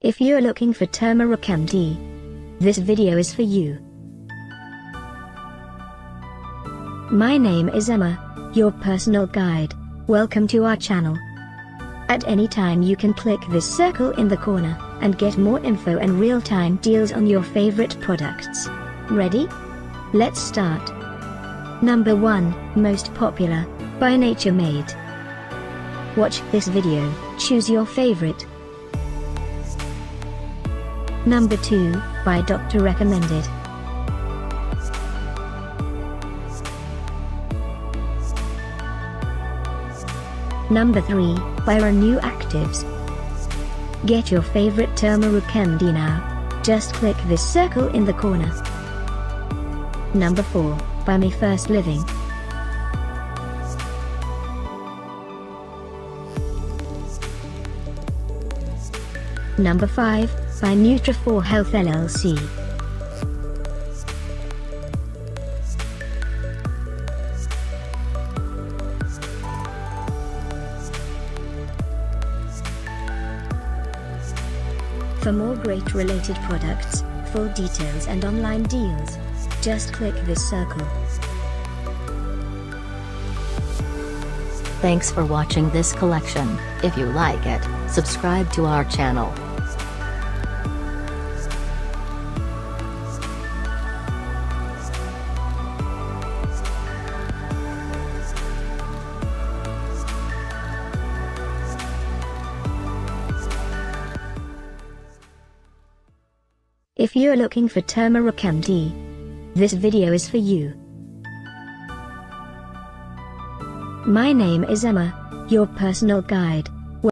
If you're looking for turmeric tea, this video is for you. My name is Emma, your personal guide. Welcome to our channel. At any time you can click this circle in the corner, and get more info and real-time deals on your favorite products. Ready? Let's start. Number 1, Most Popular, by Nature Made. Watch this video, choose your favorite. Number 2, by Doctor Recommended. Number 3, by Renew Actives. Get your favorite turmeric tea now. Just click this circle in the corner. Number 4, by Me First Living. Number 5, by Nutri4 Health LLC. For more great related products, full details and online deals, just click this circle. Thanks for watching this collection. If you like it, subscribe to our channel. If you're looking for turmeric tea, this video is for you. My name is Emma, your personal guide.